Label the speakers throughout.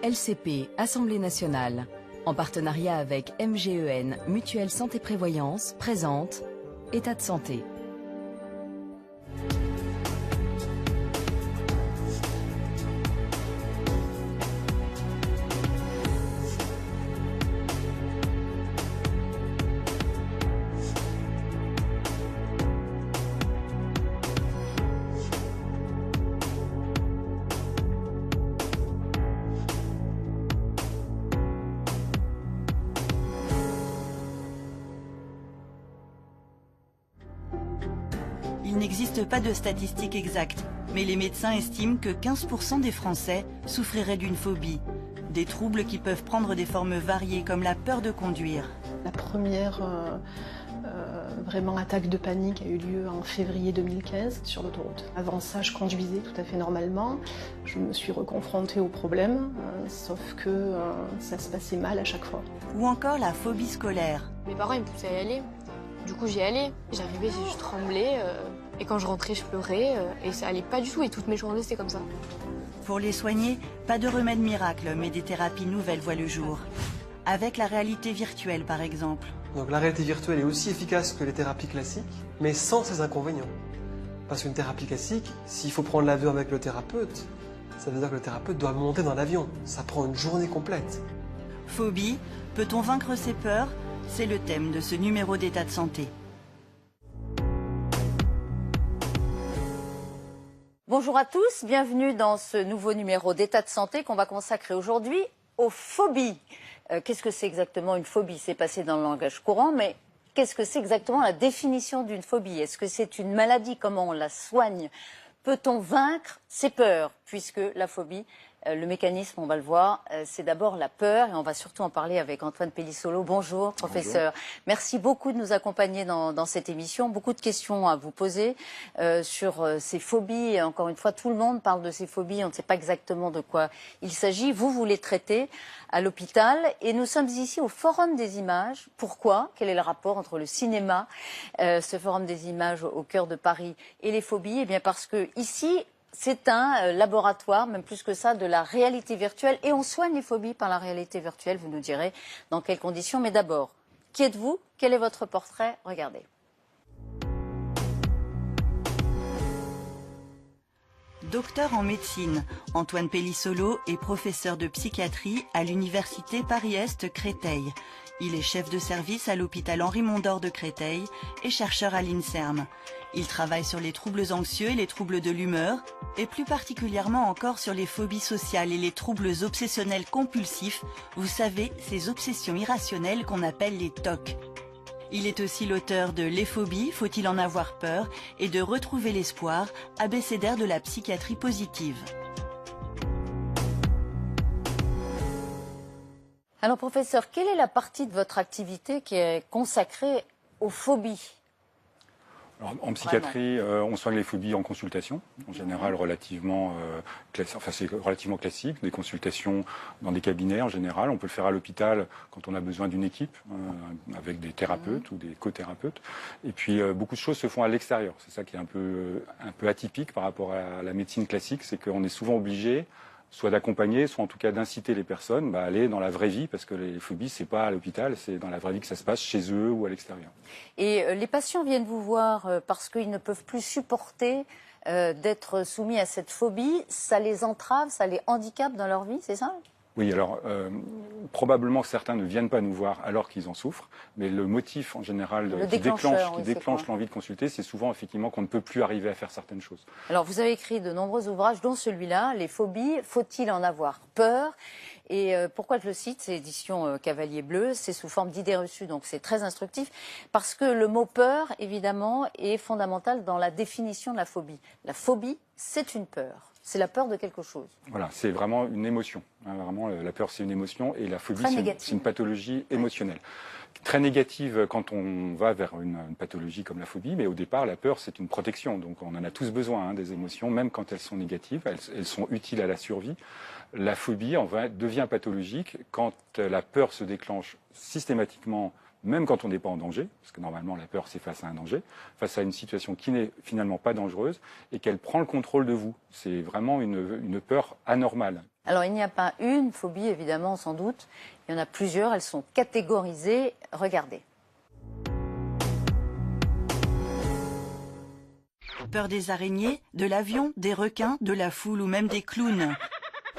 Speaker 1: LCP, Assemblée nationale, en partenariat avec MGEN, Mutuelle Santé Prévoyance, présente État de santé.
Speaker 2: Il n'existe pas de statistiques exactes, mais les médecins estiment que 15% des Français souffriraient d'une phobie. Des troubles qui peuvent prendre des formes variées, comme la peur de conduire.
Speaker 3: La première vraiment attaque de panique a eu lieu en février 2015 sur l'autoroute. Avant ça, je conduisais tout à fait normalement. Je me suis reconfrontée au problème, sauf que ça se passait mal à chaque fois.
Speaker 2: Ou encore la phobie scolaire.
Speaker 4: Mes parents ils me poussaient à y aller. Du coup, j'y allais. J'arrivais, je tremblais. Et quand je rentrais, je pleurais. Et ça allait pas du tout. Et toutes mes journées, c'était comme ça.
Speaker 2: Pour les soigner, pas de remède miracle, mais des thérapies nouvelles voient le jour. Avec la réalité virtuelle, par exemple.
Speaker 5: Donc la réalité virtuelle est aussi efficace que les thérapies classiques, mais sans ses inconvénients. Parce qu'une thérapie classique, s'il faut prendre l'avion avec le thérapeute, ça veut dire que le thérapeute doit monter dans l'avion. Ça prend une journée complète.
Speaker 2: Phobie, peut-on vaincre ses peurs? C'est le thème de ce numéro d'État de santé.
Speaker 6: Bonjour à tous, bienvenue dans ce nouveau numéro d'État de santé qu'on va consacrer aujourd'hui aux phobies. Qu'est-ce que c'est exactement une phobie? C'est passé dans le langage courant, mais qu'est-ce que c'est exactement la définition d'une phobie? Est-ce que c'est une maladie? Comment on la soigne? Peut-on vaincre ses peurs? Puisque la phobie, le mécanisme, on va le voir, c'est d'abord la peur et on va surtout en parler avec Antoine Pellissolo. Bonjour, professeur. Bonjour. Merci beaucoup de nous accompagner dans cette émission. Beaucoup de questions à vous poser sur ces phobies. Et encore une fois, tout le monde parle de ces phobies. On ne sait pas exactement de quoi il s'agit. Vous les traitez à l'hôpital et nous sommes ici au Forum des images. Pourquoi? Quel est le rapport entre le cinéma, ce Forum des images au cœur de Paris, et les phobies? Eh bien parce que ici, c'est un laboratoire, même plus que ça, de la réalité virtuelle. Et on soigne les phobies par la réalité virtuelle. Vous nous direz dans quelles conditions. Mais d'abord, qui êtes-vous? Quel est votre portrait? Regardez.
Speaker 2: Docteur en médecine, Antoine Pellissolo est professeur de psychiatrie à l'université Paris-Est Créteil. Il est chef de service à l'hôpital Henri Mondor de Créteil et chercheur à l'INSERM. Il travaille sur les troubles anxieux et les troubles de l'humeur, et plus particulièrement encore sur les phobies sociales et les troubles obsessionnels compulsifs, vous savez, ces obsessions irrationnelles qu'on appelle les TOC. Il est aussi l'auteur de Les phobies, faut-il en avoir peur, et de Retrouver l'espoir, abécédaire de la psychiatrie positive.
Speaker 6: Alors professeur, quelle est la partie de votre activité qui est consacrée aux phobies?
Speaker 7: Alors, en psychiatrie, on soigne les phobies en consultation, en général relativement c'est relativement classique, des consultations dans des cabinets en général. On peut le faire à l'hôpital quand on a besoin d'une équipe, avec des thérapeutes ou des co-thérapeutes. Et puis beaucoup de choses se font à l'extérieur. C'est ça qui est un peu atypique par rapport à la médecine classique, c'est qu'on est souvent obligé soit d'accompagner, soit en tout cas d'inciter les personnes à aller dans la vraie vie, parce que les phobies, c'est pas à l'hôpital, c'est dans la vraie vie que ça se passe, chez eux ou à l'extérieur. Et
Speaker 6: les patients viennent vous voir parce qu'ils ne peuvent plus supporter d'être soumis à cette phobie. Ça les entrave, ça les handicape dans leur vie, c'est ça?
Speaker 7: Oui, alors probablement que certains ne viennent pas nous voir alors qu'ils en souffrent, mais le motif en général qui déclenche l'envie de consulter, c'est souvent effectivement qu'on ne peut plus arriver à faire certaines choses.
Speaker 6: Alors vous avez écrit de nombreux ouvrages, dont celui-là, Les phobies, faut-il en avoir peur? Et pourquoi je le cite, c'est édition Cavalier Bleu, c'est sous forme d'idées reçues, donc c'est très instructif, parce que le mot peur, évidemment, est fondamental dans la définition de la phobie. La phobie, c'est une peur. C'est la peur de quelque chose.
Speaker 7: Voilà, c'est vraiment une émotion. Vraiment, la peur, c'est une émotion et la phobie, c'est une pathologie émotionnelle. Très négative quand on va vers une pathologie comme la phobie, mais au départ, la peur, c'est une protection. Donc on en a tous besoin, des émotions, même quand elles sont négatives, elles sont utiles à la survie. La phobie devient pathologique quand la peur se déclenche systématiquement, même quand on n'est pas en danger, parce que normalement la peur c'est face à un danger, face à une situation qui n'est finalement pas dangereuse, et qu'elle prend le contrôle de vous. C'est vraiment une peur anormale.
Speaker 6: Alors, il n'y a pas une phobie, évidemment, sans doute. Il y en a plusieurs, elles sont catégorisées. Regardez.
Speaker 2: Peur des araignées, de l'avion, des requins, de la foule ou même des clowns.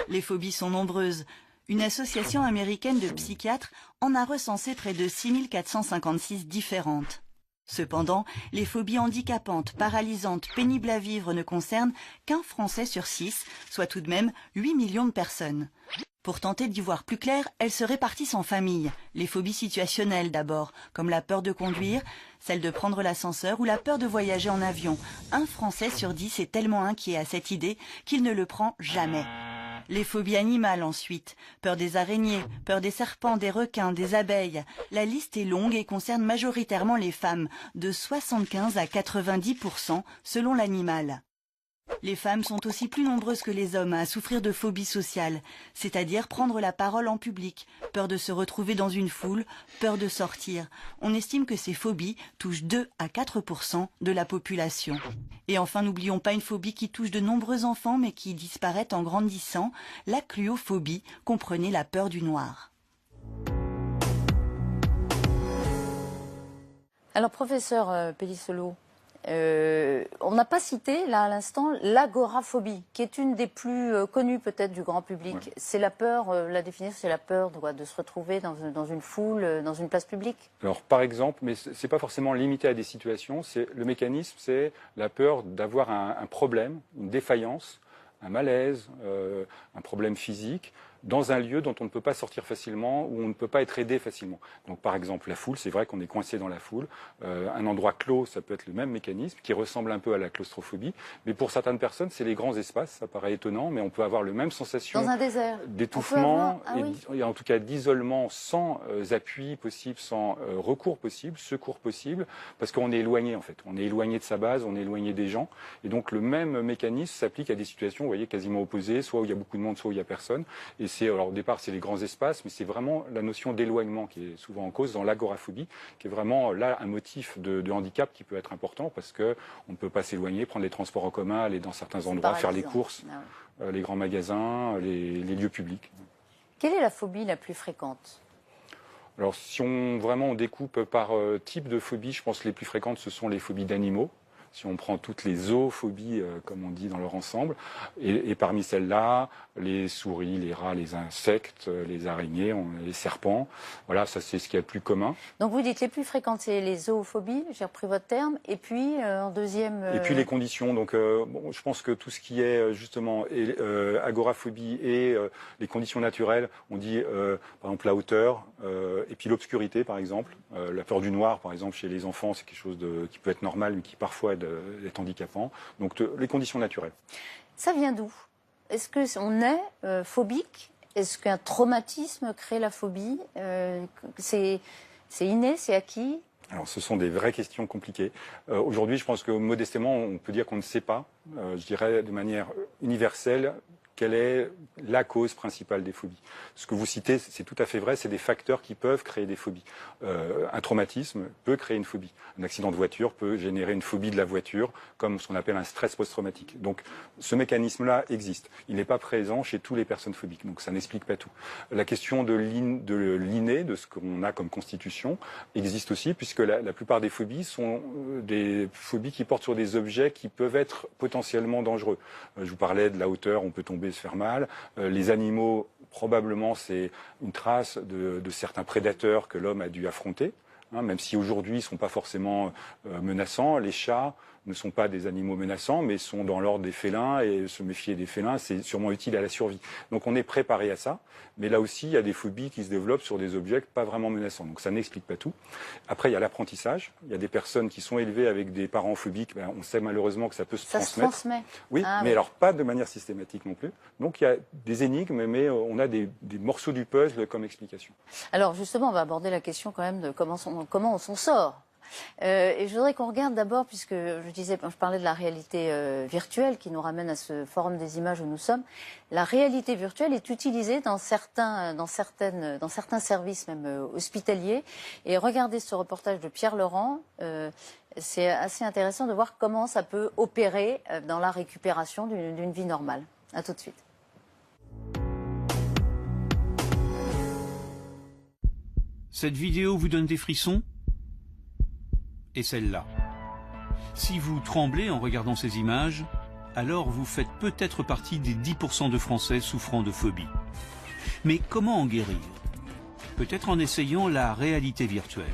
Speaker 2: Les phobies sont nombreuses. Une association américaine de psychiatres en a recensé près de 6456 différentes. Cependant, les phobies handicapantes, paralysantes, pénibles à vivre ne concernent qu'un Français sur 6, soit tout de même 8 millions de personnes. Pour tenter d'y voir plus clair, elles se répartissent en familles. Les phobies situationnelles d'abord, comme la peur de conduire, celle de prendre l'ascenseur ou la peur de voyager en avion. Un Français sur 10 est tellement inquiet à cette idée qu'il ne le prend jamais. Les phobies animales ensuite, peur des araignées, peur des serpents, des requins, des abeilles. La liste est longue et concerne majoritairement les femmes, de 75 à 90% selon l'animal. Les femmes sont aussi plus nombreuses que les hommes à souffrir de phobie sociale, c'est-à-dire prendre la parole en public, peur de se retrouver dans une foule, peur de sortir. On estime que ces phobies touchent 2 à 4% de la population. Et enfin, n'oublions pas une phobie qui touche de nombreux enfants mais qui disparaît en grandissant, la cluophobie, comprenez la peur du noir.
Speaker 6: Alors, professeur Pellissolo, on n'a pas cité, là, à l'instant, l'agoraphobie, qui est une des plus connues, peut-être, du grand public. Ouais. C'est la peur, la définir, c'est la peur de se retrouver dans une foule, dans une place publique. Alors,
Speaker 7: par exemple, mais c'est pas forcément limité à des situations, le mécanisme, c'est la peur d'avoir un problème, une défaillance, un malaise, un problème physique, dans un lieu dont on ne peut pas sortir facilement, où on ne peut pas être aidé facilement. Donc par exemple la foule, c'est vrai qu'on est coincé dans la foule. Un endroit clos, ça peut être le même mécanisme, qui ressemble un peu à la claustrophobie. Mais pour certaines personnes, c'est les grands espaces, ça paraît étonnant, mais on peut avoir le même sensation
Speaker 6: dans un désert,
Speaker 7: d'étouffement, et en tout cas d'isolement sans appui possible, sans recours possible, secours possible, parce qu'on est éloigné en fait. On est éloigné de sa base, on est éloigné des gens. Et donc le même mécanisme s'applique à des situations, vous voyez, quasiment opposées, soit où il y a beaucoup de monde, soit où il n'y a personne. Et alors au départ, c'est les grands espaces, mais c'est vraiment la notion d'éloignement qui est souvent en cause dans l'agoraphobie, qui est vraiment là un motif de handicap qui peut être important parce qu'on ne peut pas s'éloigner, prendre les transports en commun, aller dans certains endroits, faire les courses, les grands magasins, les lieux publics.
Speaker 6: Quelle est la phobie la plus fréquente ?
Speaker 7: Alors si on découpe par type de phobie, je pense que les plus fréquentes, ce sont les phobies d'animaux. Si on prend toutes les zoophobies, comme on dit dans leur ensemble, et parmi celles-là, les souris, les rats, les insectes, les araignées, les serpents, voilà, ça c'est ce qui est le plus commun.
Speaker 6: Donc vous dites les plus fréquentes, c'est les zoophobies, j'ai repris votre terme, et puis en deuxième...
Speaker 7: Et puis les conditions, donc je pense que tout ce qui est justement agoraphobie et les conditions naturelles, on dit par exemple la hauteur, et puis l'obscurité par exemple, la peur du noir par exemple chez les enfants, c'est quelque chose qui peut être normal, mais qui parfois est handicapant. Donc les conditions naturelles.
Speaker 6: Ça vient d'où ? Est-ce qu'on est phobique ? Est-ce qu'un traumatisme crée la phobie ? C'est inné, c'est acquis ?
Speaker 7: Alors ce sont des vraies questions compliquées. Aujourd'hui, je pense que modestement, on peut dire qu'on ne sait pas, je dirais de manière universelle, quelle est la cause principale des phobies. Ce que vous citez, c'est tout à fait vrai, c'est des facteurs qui peuvent créer des phobies. Un traumatisme peut créer une phobie. Un accident de voiture peut générer une phobie de la voiture, comme ce qu'on appelle un stress post-traumatique. Donc ce mécanisme-là existe. Il n'est pas présent chez toutes les personnes phobiques, donc ça n'explique pas tout. La question de l'inné, de ce qu'on a comme constitution, existe aussi, puisque la plupart des phobies sont des phobies qui portent sur des objets qui peuvent être potentiellement dangereux. Je vous parlais de la hauteur, on peut tomber se faire mal. Les animaux, probablement, c'est une trace de certains prédateurs que l'homme a dû affronter, même si aujourd'hui ils ne sont pas forcément menaçants. Les chats ne sont pas des animaux menaçants, mais sont dans l'ordre des félins, et se méfier des félins, c'est sûrement utile à la survie. Donc on est préparé à ça, mais là aussi, il y a des phobies qui se développent sur des objets pas vraiment menaçants. Donc ça n'explique pas tout. Après, il y a l'apprentissage. Il y a des personnes qui sont élevées avec des parents phobiques. On sait malheureusement que ça peut se transmettre.
Speaker 6: Se transmet.
Speaker 7: Oui, mais alors pas de manière systématique non plus. Donc il y a des énigmes, mais on a des morceaux du puzzle comme explication.
Speaker 6: Alors justement, on va aborder la question quand même de comment on s'en sort. Et je voudrais qu'on regarde d'abord, puisque je parlais de la réalité virtuelle qui nous ramène à ce forum des images où nous sommes. La réalité virtuelle est utilisée dans certains services même hospitaliers. Et regardez ce reportage de Pierre Laurent. C'est assez intéressant de voir comment ça peut opérer dans la récupération d'une vie normale. À tout de suite.
Speaker 8: Cette vidéo vous donne des frissons? Et celle-là. Si vous tremblez en regardant ces images, alors vous faites peut-être partie des 10% de Français souffrant de phobie. Mais comment en guérir? Peut-être en essayant la réalité virtuelle.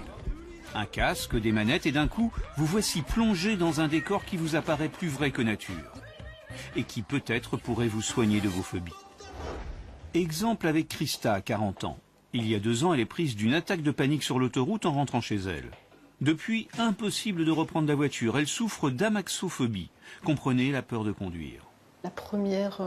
Speaker 8: Un casque, des manettes et d'un coup, vous voici plongé dans un décor qui vous apparaît plus vrai que nature. Et qui peut-être pourrait vous soigner de vos phobies. Exemple avec Christa, 40 ans. Il y a 2 ans, elle est prise d'une attaque de panique sur l'autoroute en rentrant chez elle. Depuis, impossible de reprendre la voiture. Elle souffre d'amaxophobie. Comprenez la peur de conduire.
Speaker 3: La première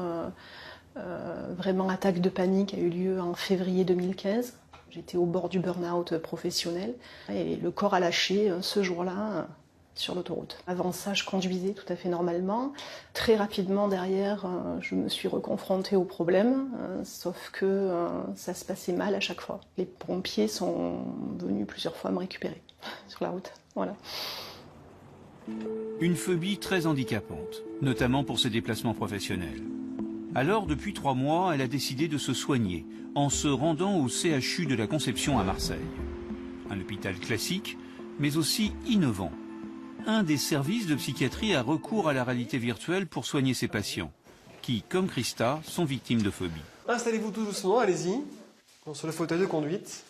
Speaker 3: vraiment attaque de panique a eu lieu en février 2015. J'étais au bord du burn-out professionnel et le corps a lâché ce jour-là sur l'autoroute. Avant ça, je conduisais tout à fait normalement. Très rapidement derrière, je me suis reconfrontée au problème, sauf que ça se passait mal à chaque fois. Les pompiers sont venus plusieurs fois me récupérer sur la route. Voilà.
Speaker 8: Une phobie très handicapante, notamment pour ses déplacements professionnels. Alors, depuis 3 mois, elle a décidé de se soigner en se rendant au CHU de la Conception à Marseille. Un hôpital classique, mais aussi innovant. Un des services de psychiatrie a recours à la réalité virtuelle pour soigner ses patients, qui, comme Christa, sont victimes de phobie.
Speaker 5: Installez-vous tout doucement, allez-y, sur le fauteuil de conduite.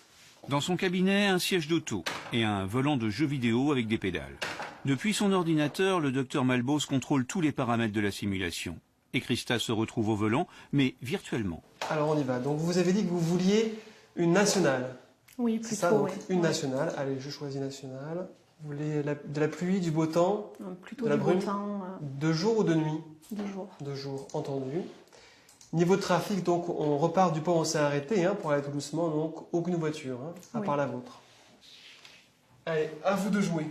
Speaker 8: Dans son cabinet, un siège d'auto et un volant de jeu vidéo avec des pédales. Depuis son ordinateur, le docteur Malbos contrôle tous les paramètres de la simulation. Et Christa se retrouve au volant, mais virtuellement.
Speaker 5: Alors on y va. Donc vous avez dit que vous vouliez une nationale.
Speaker 3: Oui, plutôt.
Speaker 5: C'est ça, donc
Speaker 3: ouais.
Speaker 5: une nationale. Allez, je choisis nationale. Vous voulez de la pluie, du beau temps,
Speaker 3: Plutôt
Speaker 5: de la
Speaker 3: du
Speaker 5: brume,
Speaker 3: beau temps.
Speaker 5: de jour ou de nuit?
Speaker 3: 2 jours.
Speaker 5: De jour, entendu. Niveau de trafic, donc on repart du point où on s'est arrêté, pour aller tout doucement, donc aucune voiture, à part la vôtre. Allez, à vous de jouer.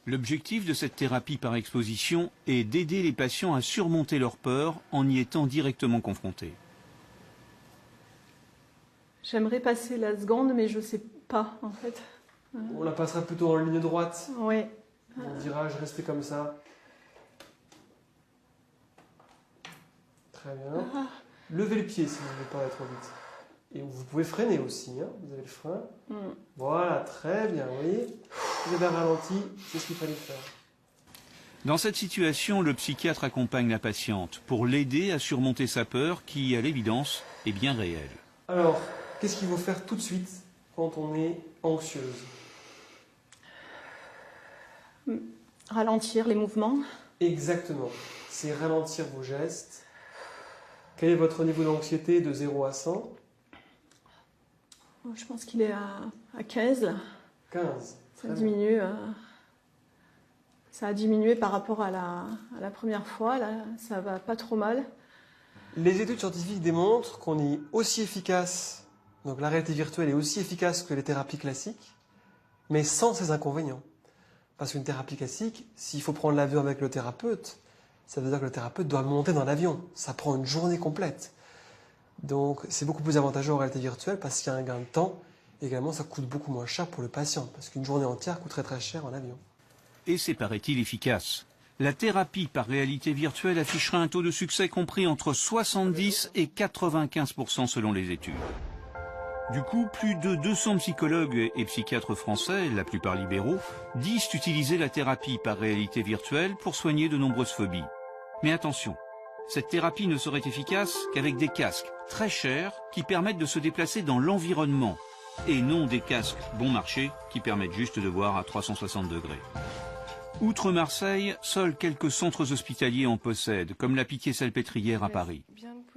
Speaker 8: L'objectif de cette thérapie par exposition est d'aider les patients à surmonter leur peur en y étant directement confrontés.
Speaker 3: J'aimerais passer la seconde, mais je ne sais pas, en fait.
Speaker 5: On la passera plutôt en ligne droite.
Speaker 3: Oui.
Speaker 5: On dira, je restais comme ça. Très bien. Levez le pied si vous ne voulez pas aller trop vite. Et vous pouvez freiner aussi, vous avez le frein. Voilà, très bien, vous voyez. Vous avez ralenti, c'est ce qu'il fallait faire.
Speaker 8: Dans cette situation, le psychiatre accompagne la patiente pour l'aider à surmonter sa peur qui, à l'évidence, est bien réelle.
Speaker 5: Alors, qu'est-ce qu'il faut faire tout de suite quand on est anxieuse?
Speaker 3: Ralentir les mouvements.
Speaker 5: Exactement. C'est ralentir vos gestes. Quel est votre niveau d'anxiété de 0 à 100?
Speaker 3: Je pense qu'il est à 15. Là.
Speaker 5: 15.
Speaker 3: Ça diminue. Ça a diminué par rapport à la première fois. Là, ça va pas trop mal.
Speaker 5: Les études scientifiques démontrent qu'on est aussi efficace, donc la réalité virtuelle est aussi efficace que les thérapies classiques, mais sans ses inconvénients. Parce qu'une thérapie classique, s'il faut prendre l'avion avec le thérapeute, ça veut dire que le thérapeute doit monter dans l'avion. Ça prend une journée complète. Donc c'est beaucoup plus avantageux en réalité virtuelle parce qu'il y a un gain de temps. Également, ça coûte beaucoup moins cher pour le patient, parce qu'une journée entière coûterait très cher en avion.
Speaker 8: Et c'est, paraît-il, efficace. La thérapie par réalité virtuelle affichera un taux de succès compris entre 70 et 95% selon les études. Du coup, plus de 200 psychologues et psychiatres français, la plupart libéraux, disent utiliser la thérapie par réalité virtuelle pour soigner de nombreuses phobies. Mais attention, cette thérapie ne serait efficace qu'avec des casques très chers qui permettent de se déplacer dans l'environnement et non des casques bon marché qui permettent juste de voir à 360 degrés. Outre Marseille, seuls quelques centres hospitaliers en possèdent, comme la Pitié-Salpêtrière à Paris.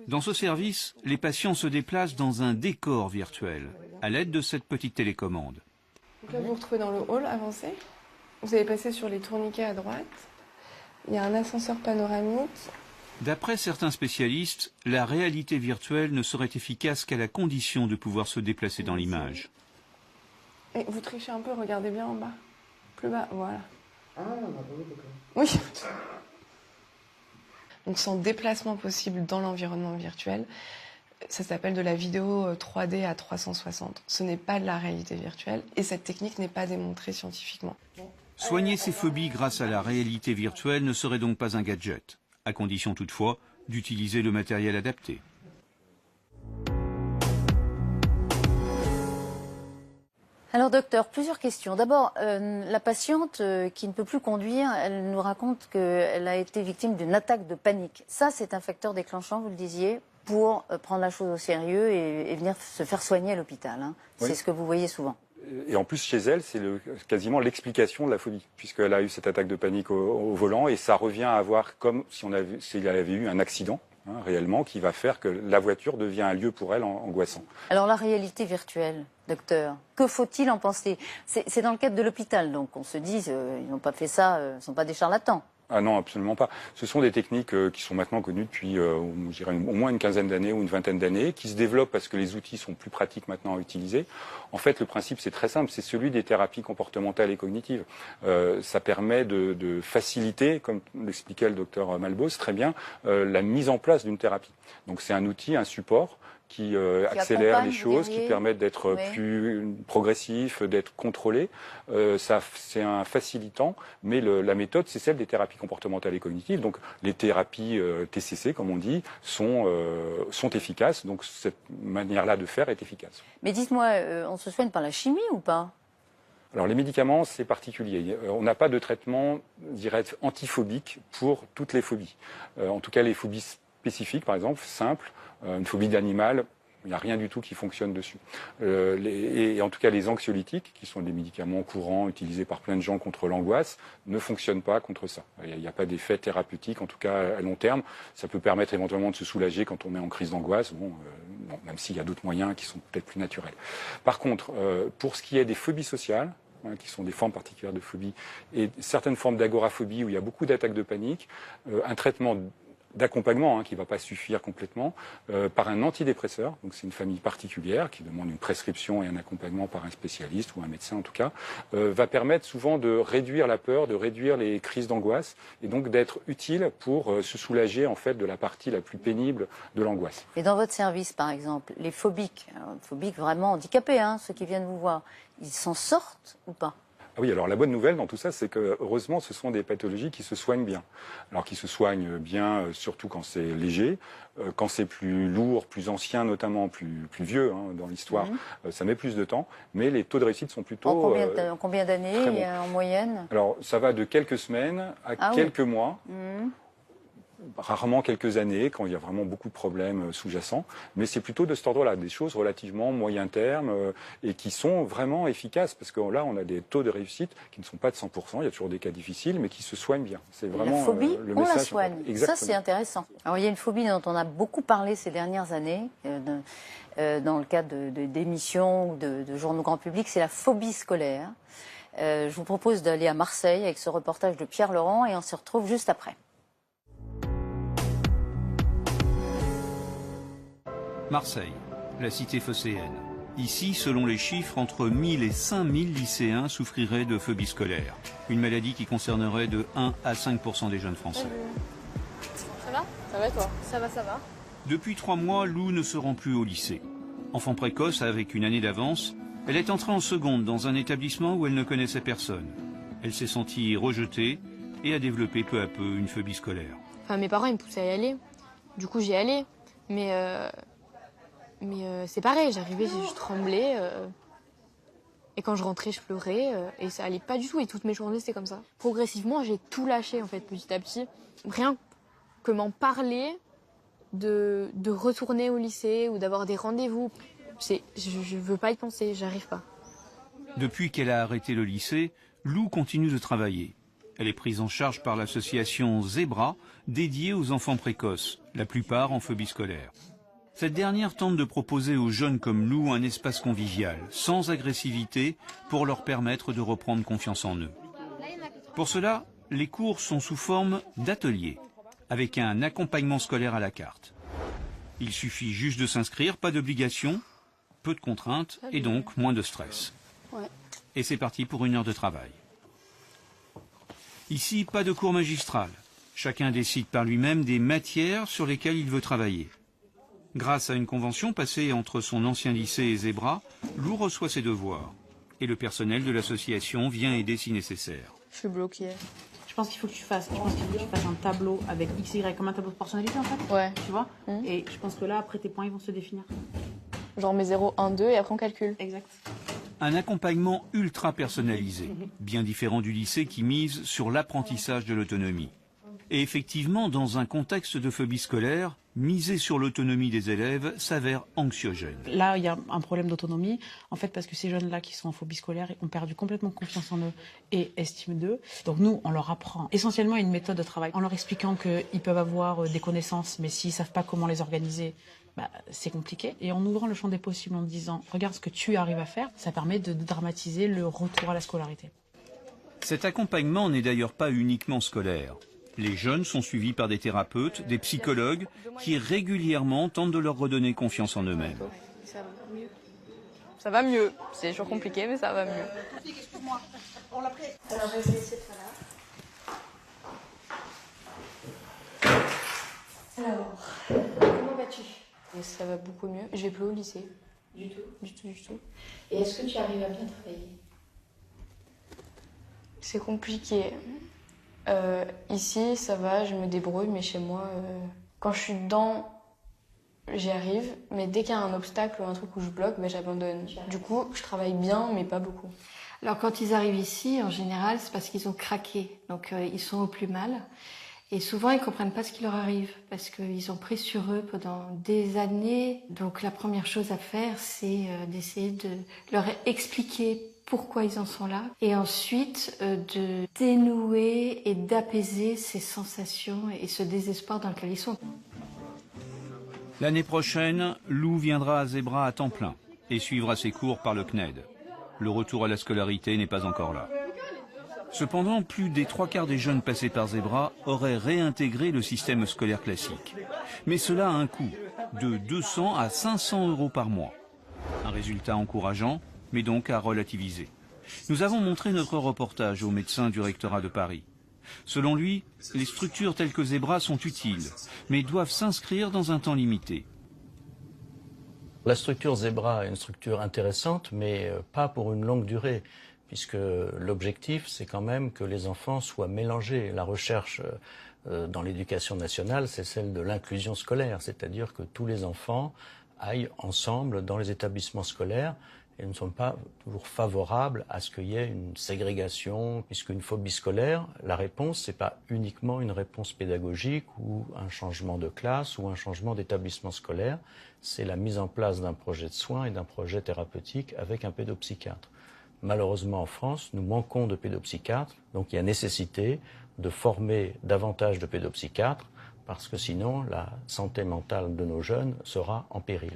Speaker 8: Dans ce service, les patients se déplacent dans un décor virtuel, à l'aide de cette petite télécommande.
Speaker 9: Donc là, vous vous retrouvez dans le hall avancé. Vous allez passer sur les tourniquets à droite. Il y a un ascenseur panoramique.
Speaker 8: D'après certains spécialistes, la réalité virtuelle ne serait efficace qu'à la condition de pouvoir se déplacer dans l'image.
Speaker 9: Et vous trichez un peu, regardez bien en bas. Plus bas, voilà.
Speaker 5: Ah, d'accord.
Speaker 9: Oui. Donc sans déplacement possible dans l'environnement virtuel, ça s'appelle de la vidéo 3D à 360. Ce n'est pas de la réalité virtuelle et cette technique n'est pas démontrée scientifiquement.
Speaker 8: Soigner ses phobies grâce à la réalité virtuelle ne serait donc pas un gadget, à condition toutefois d'utiliser le matériel adapté.
Speaker 6: Alors docteur, plusieurs questions. D'abord, la patiente qui ne peut plus conduire, elle nous raconte qu'elle a été victime d'une attaque de panique. Ça, c'est un facteur déclenchant, vous le disiez, pour prendre la chose au sérieux et venir se faire soigner à l'hôpital. Hein.
Speaker 7: Oui.
Speaker 6: C'est ce que vous voyez souvent.
Speaker 7: Et en plus, chez elle, c'est quasiment l'explication de la phobie, puisqu'elle a eu cette attaque de panique au volant, et ça revient à avoir comme si elle avait eu un accident. Réellement, qui va faire que la voiture devient un lieu pour elle angoissant.
Speaker 6: Alors la réalité virtuelle, docteur, que faut-il en penser? C'est dans le cadre de l'hôpital, donc on se dit, ils n'ont pas fait ça, ils ne sont pas des charlatans.
Speaker 7: Ah non, absolument pas. Ce sont des techniques qui sont maintenant connues depuis je dirais au moins une quinzaine d'années ou une vingtaine d'années, qui se développent parce que les outils sont plus pratiques maintenant à utiliser. En fait, le principe, c'est très simple, c'est celui des thérapies comportementales et cognitives. Ça permet de faciliter, comme l'expliquait le docteur Malbos très bien, la mise en place d'une thérapie. Donc c'est un outil, un support qui accélère les choses, qui permettent d'être plus progressif, d'être contrôlé. C'est un facilitant, mais la méthode, c'est celle des thérapies comportementales et cognitives. Donc les thérapies TCC, comme on dit, sont efficaces. Donc cette manière-là de faire est efficace.
Speaker 6: Mais dites-moi, on se soigne par la chimie ou pas?
Speaker 7: Alors les médicaments, c'est particulier. On n'a pas de traitement, je dirais, antiphobique pour toutes les phobies. En tout cas, les phobies spécifiques, par exemple, simples, une phobie d'animal, il n'y a rien du tout qui fonctionne dessus. Et en tout cas, les anxiolytiques, qui sont des médicaments courants utilisés par plein de gens contre l'angoisse, ne fonctionnent pas contre ça. Il n'y a pas d'effet thérapeutique, en tout cas à long terme. Ça peut permettre éventuellement de se soulager quand on est en crise d'angoisse, même s'il y a d'autres moyens qui sont peut-être plus naturels. Par contre, pour ce qui est des phobies sociales, qui sont des formes particulières de phobie, et certaines formes d'agoraphobie où il y a beaucoup d'attaques de panique, un traitement d'accompagnement qui ne va pas suffire complètement par un antidépresseur. Donc c'est une famille particulière qui demande une prescription et un accompagnement par un spécialiste ou un médecin en tout cas, va permettre souvent de réduire la peur, de réduire les crises d'angoisse et donc d'être utile pour se soulager en fait de la partie la plus pénible de l'angoisse.
Speaker 6: Et dans votre service par exemple, les phobiques vraiment handicapés, ceux qui viennent vous voir, ils s'en sortent ou pas?
Speaker 7: Ah oui, alors la bonne nouvelle dans tout ça, c'est que heureusement, ce sont des pathologies qui se soignent bien. Alors qui se soignent bien, surtout quand c'est léger, quand c'est plus lourd, plus ancien, notamment plus vieux dans l'histoire, ça met plus de temps. Mais les taux de réussite sont plutôt
Speaker 6: en combien d'années en moyenne?
Speaker 7: Alors ça va de quelques semaines à quelques mois. Rarement quelques années, quand il y a vraiment beaucoup de problèmes sous-jacents, mais c'est plutôt de cet ordre-là, des choses relativement moyen terme et qui sont vraiment efficaces, parce que là, on a des taux de réussite qui ne sont pas de 100%, il y a toujours des cas difficiles, mais qui se soignent bien. C'est vraiment
Speaker 6: la phobie,
Speaker 7: le
Speaker 6: on
Speaker 7: message.
Speaker 6: la soigne.
Speaker 7: Exactement.
Speaker 6: Ça, c'est intéressant. Alors, il y a une phobie dont on a beaucoup parlé ces dernières années, dans le cadre d'émissions ou de journaux grand public, c'est la phobie scolaire. Je vous propose d'aller à Marseille avec ce reportage de Pierre Laurent et on se retrouve juste après.
Speaker 8: Marseille, la cité phocéenne. Ici, selon les chiffres, entre 1000 et 5000 lycéens souffriraient de phobie scolaire. Une maladie qui concernerait de 1 à 5% des jeunes Français.
Speaker 4: Ça va? Ça va toi? Ça va, ça va.
Speaker 8: Depuis 3 mois, Lou ne se rend plus au lycée. Enfant précoce avec une année d'avance, elle est entrée en seconde dans un établissement où elle ne connaissait personne. Elle s'est sentie rejetée et a développé peu à peu une phobie scolaire.
Speaker 4: Enfin, mes parents ils me poussaient à y aller. Du coup, j'y allais. Mais c'est pareil, j'arrivais, je tremblais. Et quand je rentrais, je pleurais. Et ça allait pas du tout. Et toutes mes journées, c'était comme ça. Progressivement, j'ai tout lâché, en fait, petit à petit. Rien que m'en parler, de retourner au lycée ou d'avoir des rendez-vous. Je veux pas y penser, j'arrive pas.
Speaker 8: Depuis qu'elle a arrêté le lycée, Lou continue de travailler. Elle est prise en charge par l'association Zebra, dédiée aux enfants précoces, la plupart en phobie scolaire. Cette dernière tente de proposer aux jeunes comme Lou un espace convivial, sans agressivité, pour leur permettre de reprendre confiance en eux. Pour cela, les cours sont sous forme d'ateliers, avec un accompagnement scolaire à la carte. Il suffit juste de s'inscrire, pas d'obligation, peu de contraintes et donc moins de stress. Et c'est parti pour 1 heure de travail. Ici, pas de cours magistral. Chacun décide par lui-même des matières sur lesquelles il veut travailler. Grâce à une convention passée entre son ancien lycée et Zebra, Lou reçoit ses devoirs. Et le personnel de l'association vient aider si nécessaire.
Speaker 4: Je suis bloquée.
Speaker 10: Je pense qu'il faut que tu fasses un tableau avec XY comme un tableau de personnalité en fait.
Speaker 4: Ouais.
Speaker 10: Tu vois. Et je pense que là, après, tes points ils vont se définir.
Speaker 4: Genre mes 0, 1, 2 et après on calcule.
Speaker 10: Exact.
Speaker 8: un accompagnement ultra personnalisé, bien différent du lycée qui mise sur l'apprentissage de l'autonomie. Et effectivement, dans un contexte de phobie scolaire, miser sur l'autonomie des élèves s'avère anxiogène.
Speaker 10: Là, il y a un problème d'autonomie, en fait, parce que ces jeunes-là qui sont en phobie scolaire ont perdu complètement confiance en eux et estime d'eux. Donc nous, on leur apprend essentiellement une méthode de travail, en leur expliquant qu'ils peuvent avoir des connaissances, mais s'ils ne savent pas comment les organiser, c'est compliqué. Et en ouvrant le champ des possibles, en disant « regarde ce que tu arrives à faire », ça permet de dramatiser le retour à la scolarité.
Speaker 8: Cet accompagnement n'est d'ailleurs pas uniquement scolaire. Les jeunes sont suivis par des thérapeutes, des psychologues qui régulièrement tentent de leur redonner confiance en eux-mêmes.
Speaker 4: Ça va mieux. C'est toujours compliqué, mais ça va mieux.
Speaker 3: Alors, je vais laisser ça là. Alors, comment vas-tu?
Speaker 4: Ça va beaucoup mieux. Je vais plus au lycée.
Speaker 3: Du tout?
Speaker 4: Du tout, du tout.
Speaker 3: Et est-ce que tu arrives à bien travailler?
Speaker 4: C'est compliqué. Ici, ça va, je me débrouille, mais chez moi, quand je suis dedans, j'y arrive. Mais dès qu'il y a un obstacle ou un truc où je bloque, j'abandonne. Du coup, je travaille bien, mais pas beaucoup.
Speaker 3: Alors, quand ils arrivent ici, en général, c'est parce qu'ils ont craqué. Donc, ils sont au plus mal. Et souvent, ils ne comprennent pas ce qui leur arrive parce qu'ils ont pris sur eux pendant des années. Donc, la première chose à faire, c'est d'essayer de leur expliquer pourquoi ils en sont là, et ensuite de dénouer et d'apaiser ces sensations et ce désespoir dans lequel ils sont.
Speaker 8: L'année prochaine, Lou viendra à Zebra à temps plein et suivra ses cours par le CNED. Le retour à la scolarité n'est pas encore là. Cependant, plus des 3/4 des jeunes passés par Zebra auraient réintégré le système scolaire classique. Mais cela a un coût, de 200 à 500 € par mois. Un résultat encourageant, mais donc à relativiser. Nous avons montré notre reportage au médecin du rectorat de Paris. Selon lui, les structures telles que Zebra sont utiles, mais doivent s'inscrire dans un temps limité.
Speaker 11: La structure Zebra est une structure intéressante, mais pas pour une longue durée, puisque l'objectif, c'est quand même que les enfants soient mélangés. La recherche dans l'éducation nationale, c'est celle de l'inclusion scolaire, c'est-à-dire que tous les enfants aillent ensemble dans les établissements scolaires, et nous ne sommes pas toujours favorables à ce qu'il y ait une ségrégation, puisqu'une phobie scolaire, la réponse, ce n'est pas uniquement une réponse pédagogique ou un changement de classe ou un changement d'établissement scolaire, c'est la mise en place d'un projet de soins et d'un projet thérapeutique avec un pédopsychiatre. Malheureusement, en France, nous manquons de pédopsychiatres, donc il y a nécessité de former davantage de pédopsychiatres, parce que sinon, la santé mentale de nos jeunes sera en péril.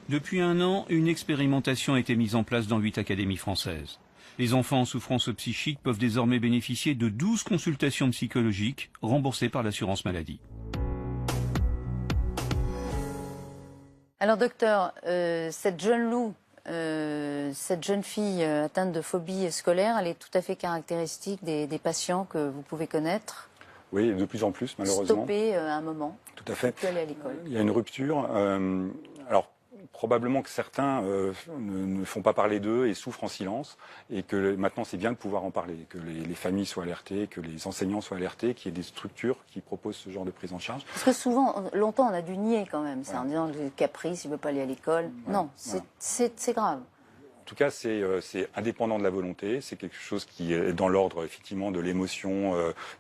Speaker 8: Depuis un an, une expérimentation a été mise en place dans 8 académies françaises. Les enfants en souffrance psychique peuvent désormais bénéficier de 12 consultations psychologiques remboursées par l'assurance maladie.
Speaker 6: Alors docteur, cette jeune Lou, cette jeune fille atteinte de phobie scolaire, elle est tout à fait caractéristique des patients que vous pouvez connaître.
Speaker 7: Oui, de plus en plus, malheureusement.
Speaker 6: Stoppé à un moment.
Speaker 7: Tout à fait.
Speaker 6: Plus aller à l'école.
Speaker 7: Il y a une rupture. Alors, probablement que certains ne font pas parler d'eux et souffrent en silence, et que maintenant c'est bien de pouvoir en parler, que les familles soient alertées, que les enseignants soient alertés, qu'il y ait des structures qui proposent ce genre de prise en charge.
Speaker 6: Parce que souvent, longtemps on a dû nier quand même, ça, en disant le caprice, il ne veut pas aller à l'école. Ouais. Non, c'est grave.
Speaker 7: En tout cas, c'est indépendant de la volonté, c'est quelque chose qui est dans l'ordre effectivement de l'émotion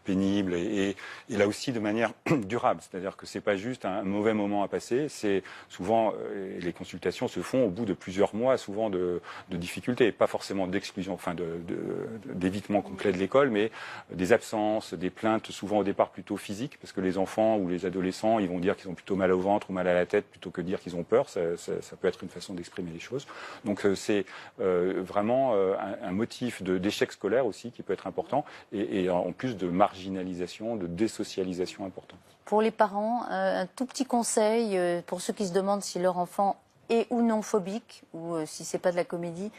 Speaker 7: pénible et là aussi de manière durable. C'est-à-dire que c'est pas juste un mauvais moment à passer, c'est souvent les consultations se font au bout de plusieurs mois, souvent de difficultés, pas forcément d'exclusion, enfin d'évitement complet de l'école, mais des absences, des plaintes souvent au départ plutôt physiques, parce que les enfants ou les adolescents, ils vont dire qu'ils ont plutôt mal au ventre ou mal à la tête plutôt que dire qu'ils ont peur. Ça peut être une façon d'exprimer les choses. Donc c'est vraiment un motif d'échec scolaire aussi qui peut être important et en plus de marginalisation, de désocialisation important.
Speaker 6: Pour les parents, un tout petit conseil pour ceux qui se demandent si leur enfant est ou non phobique ou si c'est pas de la comédie,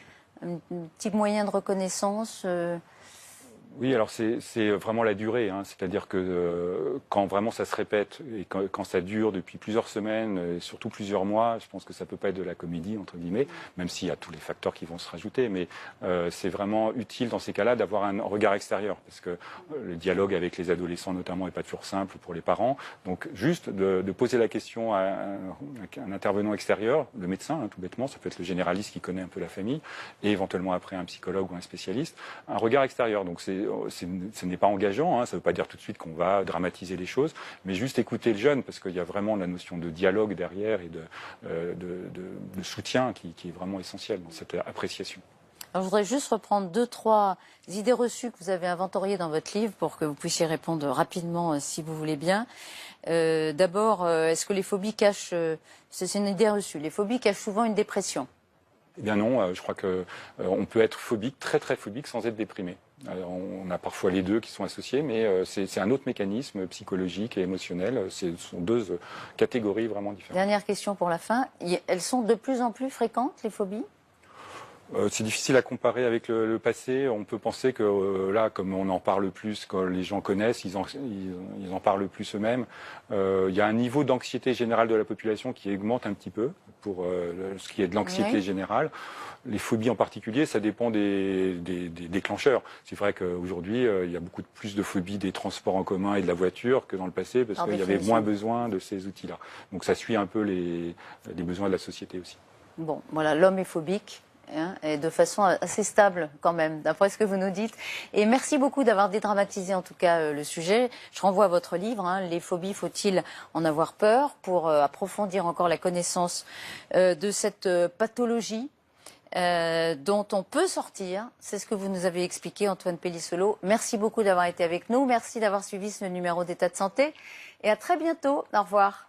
Speaker 6: un petit moyen de reconnaissance.
Speaker 7: Oui, alors c'est vraiment la durée, hein. C'est-à-dire que quand vraiment ça se répète et quand ça dure depuis plusieurs semaines, et surtout plusieurs mois, je pense que ça peut pas être de la comédie, entre guillemets, même s'il y a tous les facteurs qui vont se rajouter, mais c'est vraiment utile dans ces cas-là d'avoir un regard extérieur, parce que le dialogue avec les adolescents notamment est pas toujours simple pour les parents, donc juste de poser la question à un intervenant extérieur, le médecin, hein, tout bêtement, ça peut être le généraliste qui connaît un peu la famille, et éventuellement après un psychologue ou un spécialiste, un regard extérieur, donc ce n'est pas engageant, hein, ça ne veut pas dire tout de suite qu'on va dramatiser les choses, mais juste écouter le jeune, parce qu'il y a vraiment la notion de dialogue derrière et de soutien qui est vraiment essentiel dans cette appréciation.
Speaker 6: Alors, je voudrais juste reprendre 2-3 idées reçues que vous avez inventoriées dans votre livre pour que vous puissiez répondre rapidement si vous voulez bien. D'abord, est-ce que les phobies cachent, c'est une idée reçue, les phobies cachent souvent une dépression?
Speaker 7: Eh bien non, je crois qu'on peut être phobique, très très phobique, sans être déprimé. Alors, on a parfois les deux qui sont associés, mais c'est un autre mécanisme psychologique et émotionnel. Ce sont deux catégories vraiment différentes.
Speaker 6: Dernière question pour la fin. Elles sont de plus en plus fréquentes, les phobies?
Speaker 7: C'est difficile à comparer avec le passé. On peut penser que là, comme on en parle plus, quand les gens connaissent, ils en parlent plus eux-mêmes. Il y a un niveau d'anxiété générale de la population qui augmente un petit peu pour ce qui est de l'anxiété générale. Les phobies en particulier, ça dépend des déclencheurs. C'est vrai qu'aujourd'hui, il y a beaucoup plus de phobies des transports en commun et de la voiture que dans le passé, parce qu'il y avait moins besoin de ces outils-là. Donc ça suit un peu les besoins de la société aussi.
Speaker 6: Bon, voilà, l'homme est phobique. Et de façon assez stable quand même, d'après ce que vous nous dites. Et merci beaucoup d'avoir dédramatisé en tout cas le sujet. Je renvoie à votre livre, hein, Les phobies, faut-il en avoir peur, pour approfondir encore la connaissance de cette pathologie dont on peut sortir. C'est ce que vous nous avez expliqué, Antoine Pellissolo. Merci beaucoup d'avoir été avec nous. Merci d'avoir suivi ce numéro d'État de santé. Et à très bientôt. Au revoir.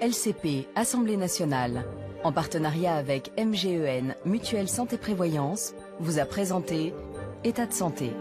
Speaker 1: LCP, Assemblée nationale, en partenariat avec MGEN, Mutuelle Santé Prévoyance, vous a présenté État de santé.